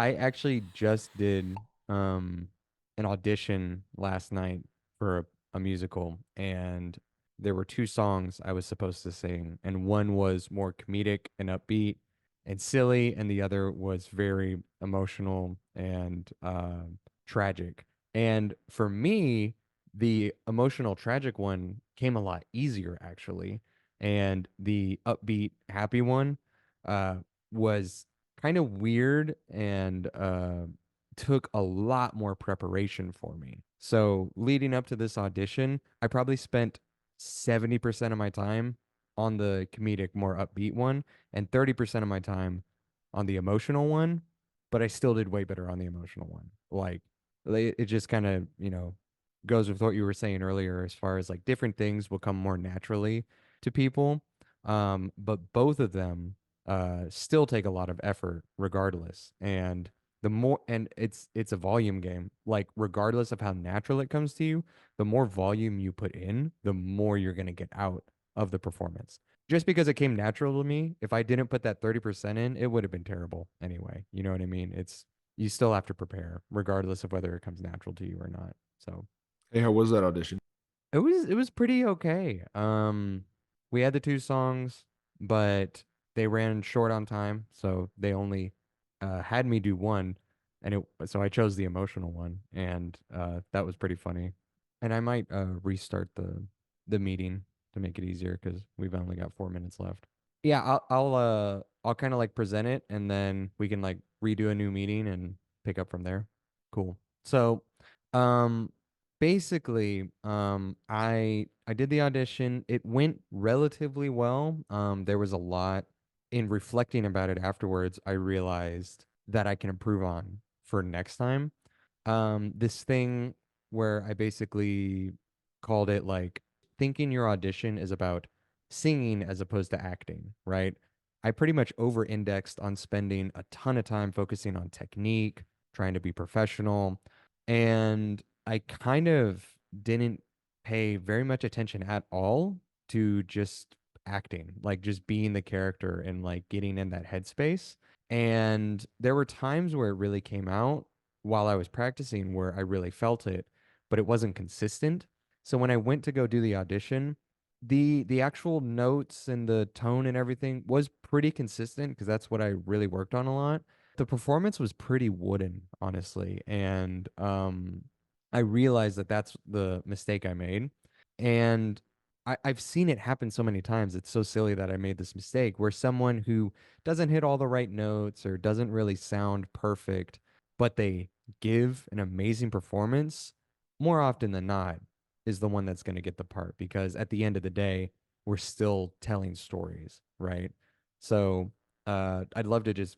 I actually just did an audition last night for a musical, and there were two songs I was supposed to sing, and one was more comedic and upbeat and silly, and the other was very emotional and tragic. And for me, the emotional tragic one came a lot easier actually, and the upbeat happy one uh was kind of weird and took a lot more preparation for me. So leading up to this audition, I probably spent 70% of my time on the comedic, more upbeat one, and 30% of my time on the emotional one, but I still did way better on the emotional one. It just kind of, goes with what you were saying earlier as far as like different things will come more naturally to people. But both of them still take a lot of effort regardless. And it's a volume game. Like regardless of how natural it comes to you, the more volume you put in, the more you're going to get out of the performance. Just because it came natural to me, if I didn't put that 30% in, it would have been terrible anyway. You know what I mean? You still have to prepare regardless of whether it comes natural to you or not. So Hey, how was that audition? it was pretty okay. We had the two songs, but they ran short on time, so they only had me do one, and so I chose the emotional one, and that was pretty funny. And I might restart the meeting to make it easier because we've only got 4 minutes left. Yeah, I'll kind of like present it, and then we can like redo a new meeting and pick up from there. Cool. So, um, basically, I did the audition. It went relatively well. There was a lot in reflecting about it afterwards. I realized that I can improve on for next time. This thing where I basically called it like thinking your audition is about singing as opposed to acting, right? I pretty much over-indexed on spending a ton of time focusing on technique, trying to be professional, and I kind of didn't pay very much attention at all to just acting, like just being the character and like getting in that headspace. And there were times where it really came out while I was practicing where I really felt it, but it wasn't consistent. So when I went to go do the audition, the actual notes and the tone and everything was pretty consistent because that's what I really worked on a lot. The performance was pretty wooden, honestly, and I realized that that's the mistake I made. And I've seen it happen so many times. It's so silly that I made this mistake where someone who doesn't hit all the right notes or doesn't really sound perfect, but they give an amazing performance, more often than not, is the one that's going to get the part because at the end of the day, we're still telling stories, right? So, I'd love to just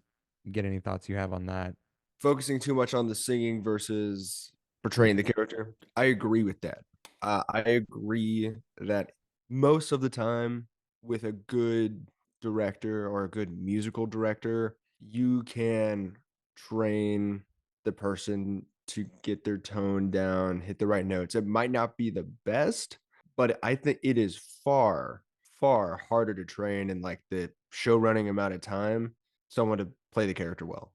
get any thoughts you have on that. Focusing too much on the singing versus portraying the character. I agree with that. I agree that most of the time, with a good director or a good musical director, you can train the person to get their tone down, hit the right notes. It might not be the best, but I think it is far, far harder to train in like the show running amount of time someone to play the character well.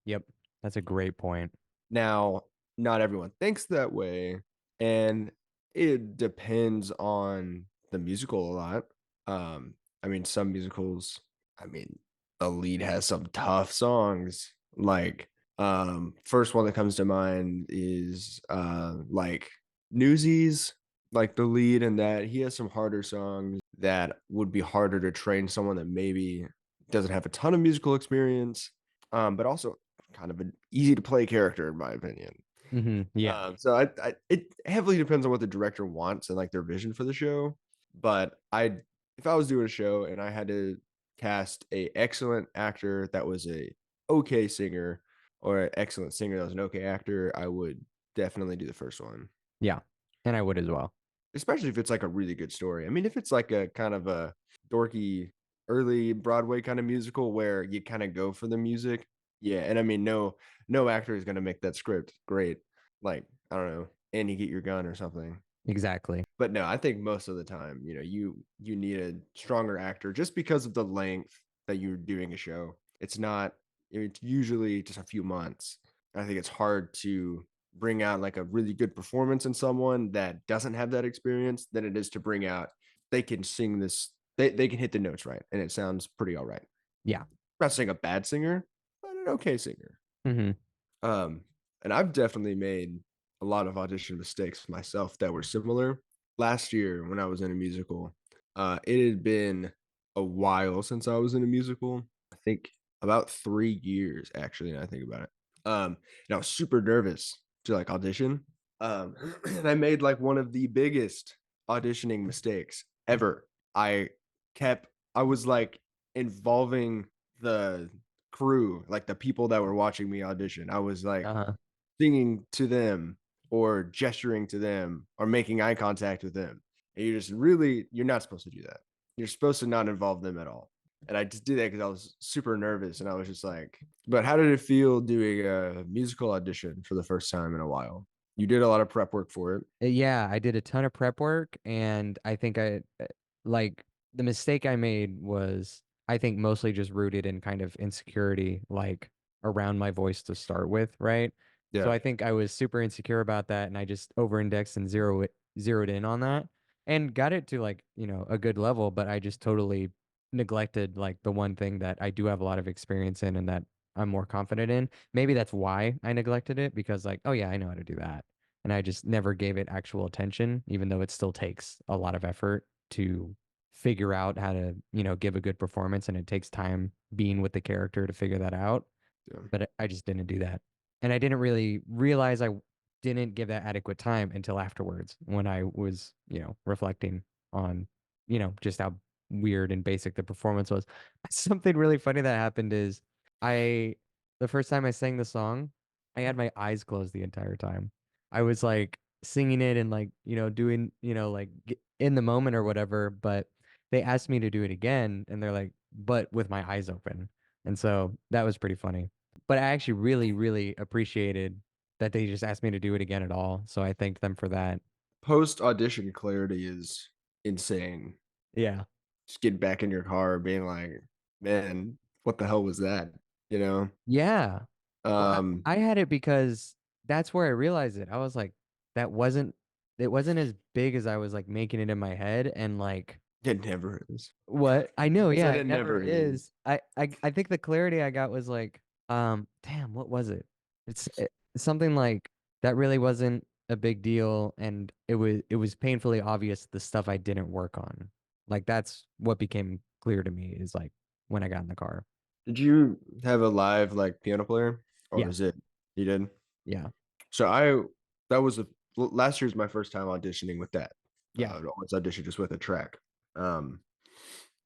Yep, that's a great point. Now, not everyone thinks that way, and it depends on the musical a lot. I mean, some musicals, I mean, the lead has some tough songs. Like, first one that comes to mind is like Newsies, like the lead in that he has some harder songs that would be harder to train someone that maybe doesn't have a ton of musical experience, but also kind of an easy to play character in my opinion. Yeah. It heavily depends on what the director wants and like their vision for the show. But if I was doing a show and I had to cast a excellent actor that was a okay singer or an excellent singer that was an okay actor, I would definitely do the first one. Yeah. And I would as well. Especially if it's like a really good story. I mean, if it's like a kind of a dorky early Broadway kind of musical where you kind of go for the music, yeah. And I mean, no actor is gonna make that script great. Like, I don't know, Andy Get Your Gun or something. Exactly. But no, I think most of the time, you need a stronger actor just because of the length that you're doing a show. it's usually just a few months. I think it's hard to bring out like a really good performance in someone that doesn't have that experience than it is to bring out they can sing this, they can hit the notes right and it sounds pretty all right. Yeah. I'm not saying a bad singer, but an okay singer. Hmm. Um, and I've definitely made a lot of audition mistakes myself that were similar. Last year when I was in a musical, it had been a while since I was in a musical. I think about 3 years actually, now I think about it. And I was super nervous to, like, audition, and I made, like, one of the biggest auditioning mistakes ever. I kept I was, like, involving the crew, like, the people that were watching me audition. I was, like, Uh-huh. singing to them or gesturing to them or making eye contact with them. And you're not supposed to do that. You're supposed to not involve them at all. And I just did that because I was super nervous and I was just like, but how did it feel doing a musical audition for the first time in a while? You did a lot of prep work for it. Yeah, I did a ton of prep work, and I think like the mistake I made was I think mostly just rooted in kind of insecurity, like around my voice to start with, right? So Yeah. I think I was super insecure about that, and I just over-indexed and zeroed in on that and got it to like, a good level, but I just totally neglected like the one thing that I do have a lot of experience in and that I'm more confident in. Maybe that's why I neglected it because like, oh yeah, I know how to do that, and I just never gave it actual attention, even though it still takes a lot of effort to figure out how to, give a good performance, and it takes time being with the character to figure that out. Yeah. But I just didn't do that. And I didn't really realize I didn't give that adequate time until afterwards when I was, reflecting on, just how weird and basic the performance was. Something really funny that happened is I, the first time I sang the song, I had my eyes closed the entire time. I was like singing it and like, doing, like in the moment or whatever, but they asked me to do it again and they're like, but with my eyes open. And so that was pretty funny. But I actually really, really appreciated that they just asked me to do it again at all. So I thanked them for that. Post audition clarity is insane. Yeah. Just get back in your car being like, man, what the hell was that? You know? Yeah. Well, Um, I had it because that's where I realized it. I was like, that wasn't, it wasn't as big as I was like making it in my head. And like, it never is. what I know, I yeah, said it it never never is. is. I think the clarity I got was like, damn, what was it? It's something like that really wasn't a big deal, and it was painfully obvious the stuff I didn't work on. Like that's what became clear to me is like when I got in the car. Did you have a live like piano player, or Yeah, is it you did? yeah, So I that was a last year's my first time auditioning with that. yeah, I always auditioned just with a track. Um,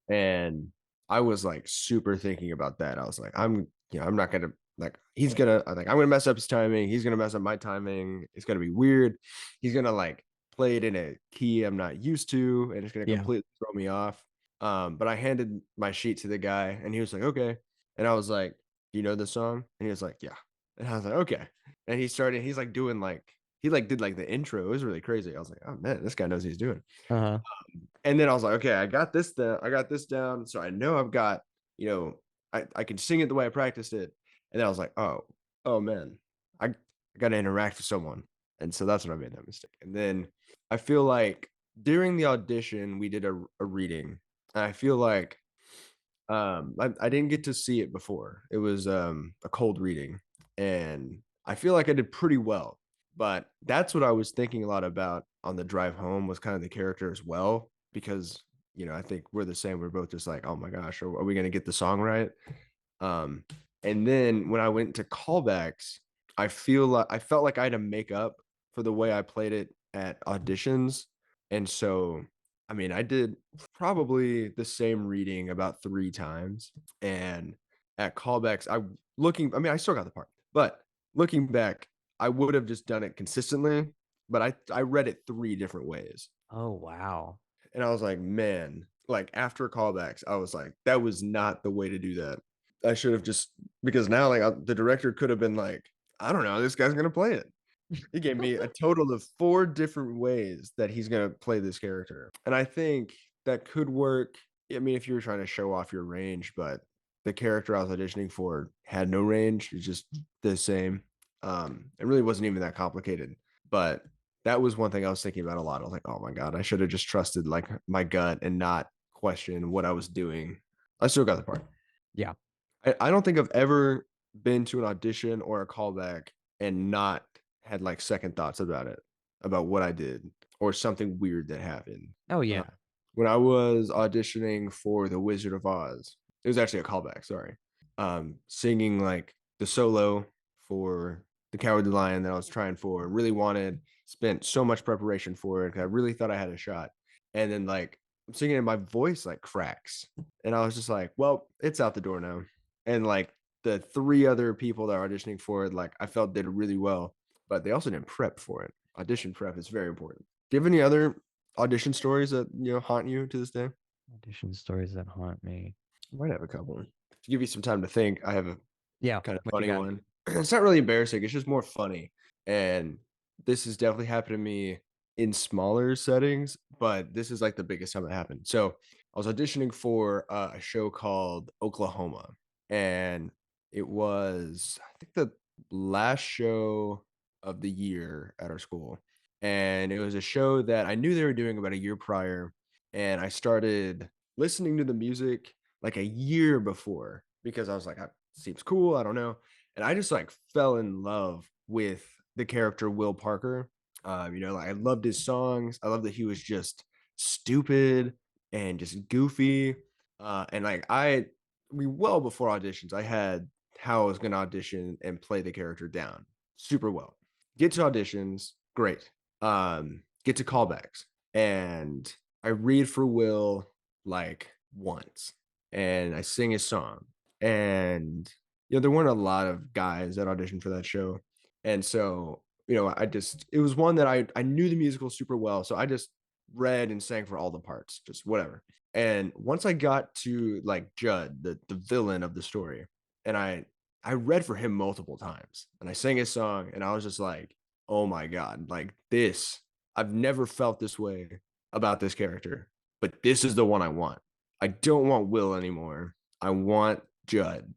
and I was like super thinking about that. I was like, I'm not gonna like I'm gonna mess up his timing. He's gonna mess up my timing. It's gonna be weird. He's gonna like play it in a key I'm not used to, and it's gonna yeah. completely throw me off. But I handed my sheet to the guy, and he was like, okay. And I was like, do you know this song? And he was like, yeah. And I was like, okay. And he's like doing like he like did like the intro. It was really crazy. I was like, oh man, this guy knows what he's doing. Uh-huh. And then I was like, okay, I got this down. So I know I've got, I can sing it the way I practiced it. And then I was like, oh man, I got to interact with someone. And so that's when I made that mistake. And then I feel like during the audition, we did a reading. And I feel like I didn't get to see it before. It was a cold reading. And I feel like I did pretty well. But that's what I was thinking a lot about on the drive home was kind of the character as well, because I think we're the same. We're both just like, oh my gosh, are we gonna get the song right? Um, and then when I went to callbacks, I felt like I had to make up for the way I played it at auditions. And so I mean, I did probably the same reading about 3 times. And at callbacks, I mean, I still got the part, but looking back, I would have just done it consistently, but I read it 3 different ways. Oh, wow. And I was like, man, like after callbacks, I was like, that was not the way to do that. I should have just because now like the director could have been like, I don't know, this guy's gonna play it. He gave me a total of 4 different ways that he's gonna play this character, and I think that could work. I mean, if you were trying to show off your range, but the character I was auditioning for had no range. It's just the same. It really wasn't even that complicated. But that was one thing I was thinking about a lot. I was like, oh my God, I should have just trusted like my gut and not question what I was doing. I still got the part. Yeah. I don't think I've ever been to an audition or a callback and not had like second thoughts about it, about what I did or something weird that happened. Oh Uh, yeah. when I was auditioning for The Wizard of Oz, it was actually a callback, sorry. Singing like the solo for The Cowardly Lion that I was trying for, really wanted, spent so much preparation for it. I really thought I had a shot. And then like I'm singing and my voice like cracks. And I was just like, well, it's out the door now. And like the three other people that are auditioning for it, like I felt did really well, but they also didn't prep for it. Audition prep is very important. Do you have any other audition stories that haunt you to this day? Audition stories that haunt me. I might have a couple. To give you some time to think, I have a Yeah. kind of What you funny got? one. It's not really embarrassing. It's just more funny. And this has definitely happened to me in smaller settings, but this is like the biggest time it happened. So I was auditioning for a show called Oklahoma, and it was, I think, the last show of the year at our school. And it was a show that I knew they were doing about a year prior. And I started listening to the music like a year before because I was like, seems cool. I don't know. And I just like fell in love with the character Will Parker. Like I loved his songs. I loved that he was just stupid and just goofy. And like we well before auditions, I had how I was gonna audition and play the character down super well. Get to auditions, great. Get to callbacks, and I read for Will like once, and I sing his song, and there weren't a lot of guys that auditioned for that show. And so, it was one that I knew the musical super well. So I just read and sang for all the parts, just whatever. And once I got to like Judd, the villain of the story, and I read for him multiple times and I sang his song and I was just like, oh my God, like this, I've never felt this way about this character, but this is the one I want. I don't want Will anymore. I want Judd.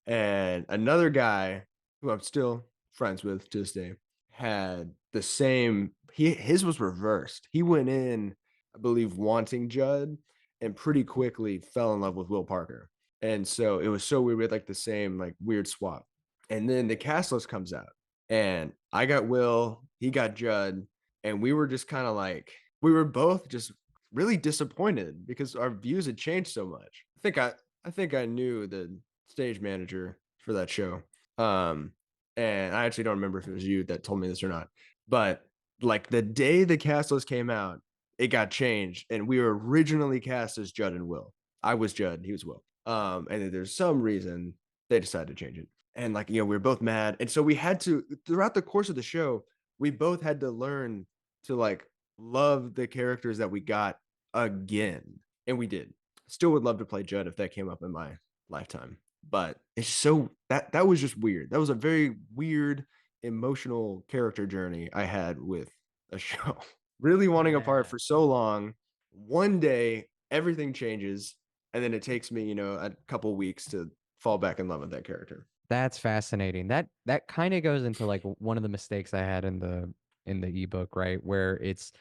And another guy who I'm still friends with to this day had the same, his was reversed. He went in, I believe, wanting Judd and pretty quickly fell in love with Will Parker. And so it was so weird. We had like the same like weird swap. And then the cast list comes out and I got Will, he got Judd, and we were just kind of like, we were both just really disappointed because our views had changed so much. I think I knew the stage manager for that show. Um, and I actually don't remember if it was you that told me this or not. But like the day the cast list came out, it got changed, and we were originally cast as Judd and Will. I was Judd, he was Will. And then there's some reason they decided to change it. And like, we were both mad. And so we had to, throughout the course of the show, we both had to learn to like love the characters that we got again. And we did. Still would love to play Judd if that came up in my lifetime. But it's so that was just weird. That was a very weird emotional character journey I had with a show. Really wanting a part Yeah. for so long. One day everything changes, and then it takes me, a couple weeks to fall back in love with that character. That's fascinating. That kind of goes into like one of the mistakes I had in the ebook, right? Where it's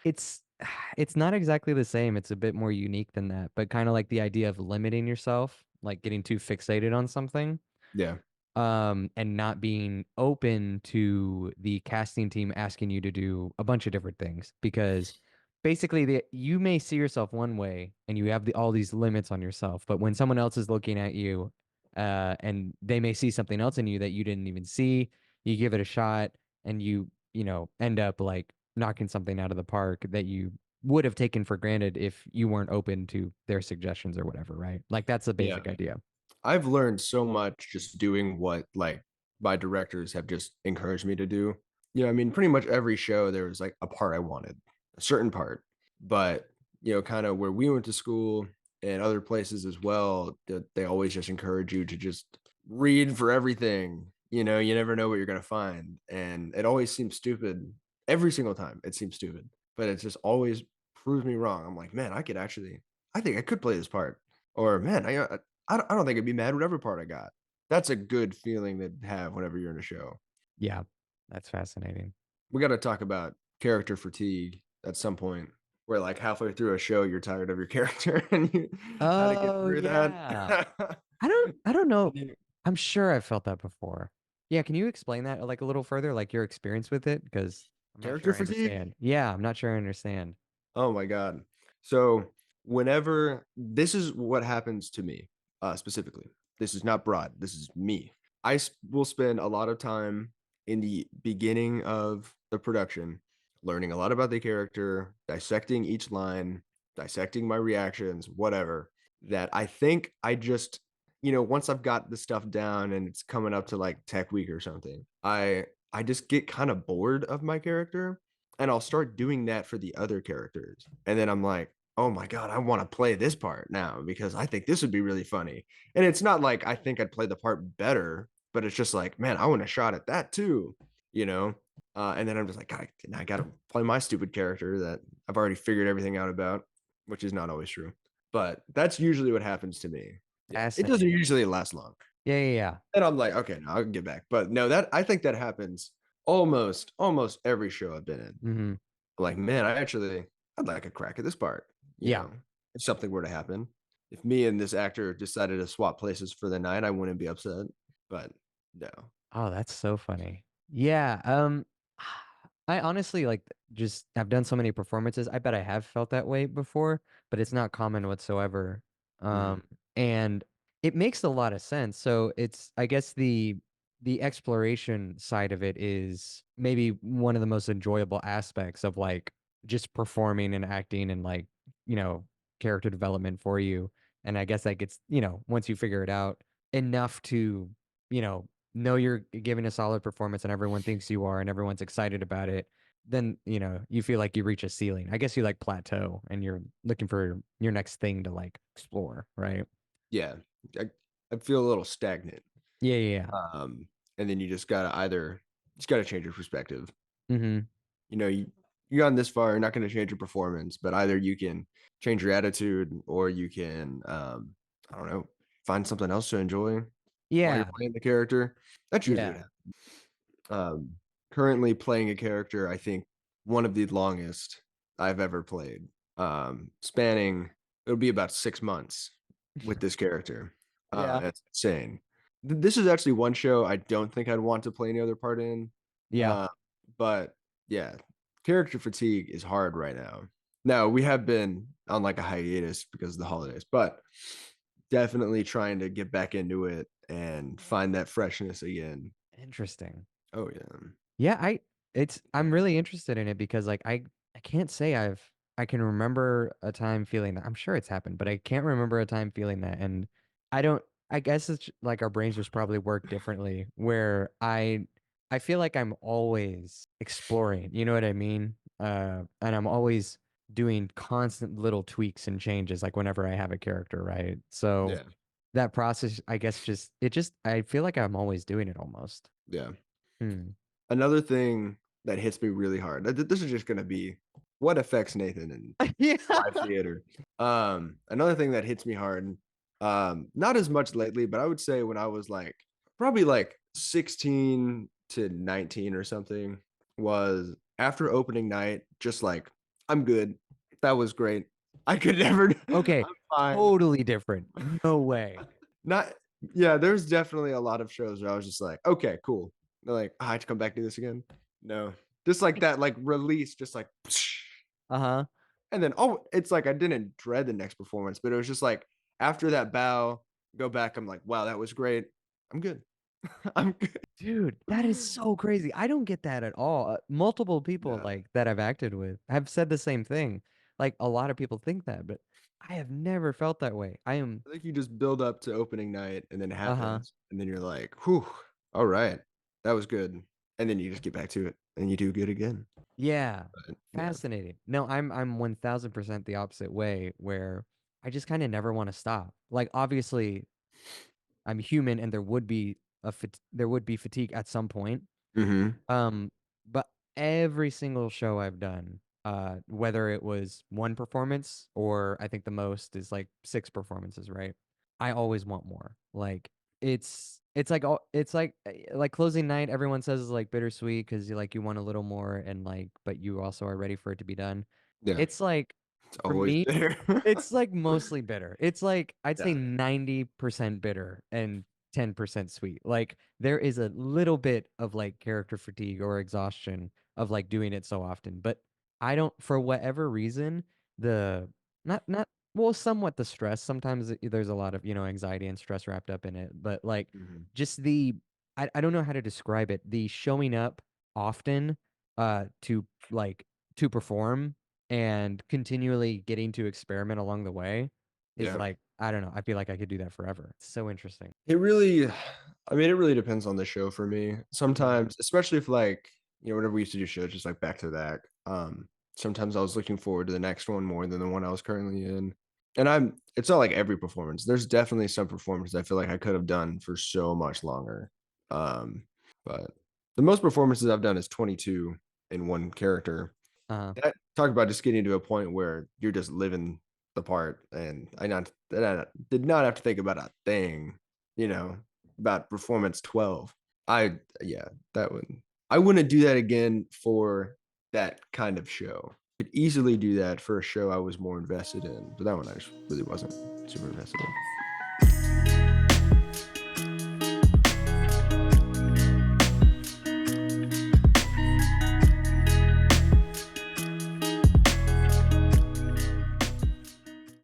not exactly the same. It's a bit more unique than that, but kind of like the idea of limiting yourself, like getting too fixated on something. Yeah. And not being open to the casting team asking you to do a bunch of different things because basically you may see yourself one way and you have all these limits on yourself, but when someone else is looking at you, and they may see something else in you that you didn't even see, you give it a shot and you end up like knocking something out of the park that you would have taken for granted if you weren't open to their suggestions or whatever, right? Like that's the Yeah. basic idea. I've learned so much just doing what like my directors have just encouraged me to do. I mean, pretty much every show there was like a part I wanted, a certain part. But, kind of where we went to school and other places as well, they always just encourage you to just read for everything. You never know what you're gonna find. And it always seems stupid. Every single time it seems stupid. But it just always proves me wrong. I'm like, man, I think I could play this part. Or man, I don't think I'd be mad whatever part I got. That's a good feeling to have whenever you're in a show. Yeah, that's fascinating. We got to talk about character fatigue at some point, where like halfway through a show you're tired of your character and you how to get Oh through that. yeah. I don't know. And you- I'm sure I've felt that before. Yeah, can you explain that like a little further, like your experience with it? Because I'm not Character sure I fatigue? understand. Yeah, I'm not sure I understand. Oh my God. So whenever this is what happens to me, specifically, this is not broad. This is me. Will spend a lot of time in the beginning of the production, learning a lot about the character, dissecting each line, dissecting my reactions, whatever. That I think I just, once I've got the stuff down and it's coming up to like tech week or something, I just get kind of bored of my character and I'll start doing that for the other characters. And then I'm like, oh my God, I want to play this part now because I think this would be really funny. And it's not like I think I'd play the part better, but it's just like, man, I want a shot at that too, you know? And then I'm just like, I got to play my stupid character that I've already figured everything out about, which is not always true. But that's usually what happens to me. Yeah. It doesn't Fascinating. usually last long. Yeah, yeah, yeah. And I'm like, okay, no, I'll get back. But no, that I think that happens almost every show I've been in. Hmm. Like, man, I'd like a crack at this part, Yeah. if something were to happen. If me and this actor decided to swap places for the night, I wouldn't be upset. But no. Oh, that's so funny. Yeah. I honestly like just I've done so many performances. I bet I have felt that way before, but it's not common whatsoever. Mhm. And it makes a lot of sense. So it's I guess the exploration side of it is maybe one of the most enjoyable aspects of like just performing and acting and like, you know, character development for you. And I guess that gets, once you figure it out enough to, know you're giving a solid performance and everyone thinks you are and everyone's excited about it, then, you feel like you reach a ceiling. I guess you like plateau and you're looking for your next thing to like explore, right? Yeah. I, I feel a little stagnant. Yeah, yeah, Um, and then you just gotta change your perspective. yeah. Hmm. You've gone this far, you're not gonna change your performance, but either you can change your attitude or you can I don't know, find something else to enjoy while you're Yeah, playing the character. That's usually what yeah. happens. Currently playing a character, I think one of the longest I've ever played. Spanning it'll be about 6 months with this character. Yeah. It's insane. This is actually one show I don't think I'd want to play any other part in. Yeah. Uh, but yeah, character fatigue is hard right now. Now, we have been on like a hiatus because of the holidays, but definitely trying to get back into it and find that freshness again. Interesting. Oh yeah. Yeah, I'm really interested in it because like I can't say I can remember a time feeling that. I'm sure it's happened, but I can't remember a time feeling that. And I don't I guess it's like our brains just probably work differently where I feel like I'm always exploring, you know what I mean? And I'm always doing constant little tweaks and changes like whenever I have a character, right? So Yeah. that process, I guess I feel like I'm always doing it almost. Yeah. Hmm. Another thing that hits me really hard. This is just gonna be what affects Nathan in Yeah. live theater. Another thing that hits me hard, not as much lately, but I would say when I was like probably like 16 to 19 or something, was after opening night, just like, I'm good. That was great. I could never, Okay. I'm fine. Totally different. No way. Not, yeah, there's definitely a lot of shows where I was just like, okay, cool. They're like, I have to come back to this again. No, just like that, like release, just like, Uh-huh. and then, oh, it's like I didn't dread the next performance, but it was just like after that bow, go back. I'm like, wow, that was great. I'm good. I'm good. Dude, that is so crazy. I don't get that at all. Multiple people Yeah. like that I've acted with have said the same thing. Like a lot of people think that, but I have never felt that way. I am, I think you just build up to opening night and then it uh-huh. happens. And then you're like, whew, all right, that was good. And then you just get back to it and you do good again. Yeah. But yeah. Fascinating. No, I'm 1000% the opposite way where I just kind of never want to stop. Like obviously I'm human and there would be fatigue at some point. Hmm. Um, but every single show I've done, whether it was one performance or I think the most is like six performances, right? I always want more. Like it's like like closing night. Everyone says is like bittersweet because you want a little more and like, but you also are ready for it to be done. Yeah, It's like it's for always me, bitter. it's like mostly bitter. It's like I'd say Yeah. 90% bitter and 10% sweet. Like there is a little bit of like character fatigue or exhaustion of like doing it so often, but I don't for whatever reason the not well, somewhat the stress. Sometimes there's a lot of, anxiety and stress wrapped up in it, but like Mhm. just I don't know how to describe it. The showing up often to like to perform and continually getting to experiment along the way is Yeah. like, I don't know. I feel like I could do that forever. It's so interesting. It really I mean, it really depends on the show for me. Mhm. Sometimes, especially if like, whenever we used to do shows just like back to back, sometimes I was looking forward to the next one more than the one I was currently in. And it's not like every performance. There's definitely some performances I feel like I could have done for so much longer. Um, but the most performances I've done is 22 in one character. Uh, That talk about just getting to a point where you're just living the part, and I did not have to think about a thing, you know, about performance 12. Yeah, that would I wouldn't do that again for that kind of show. Could easily do that for a show I was more invested in, but that one I just really wasn't super invested in.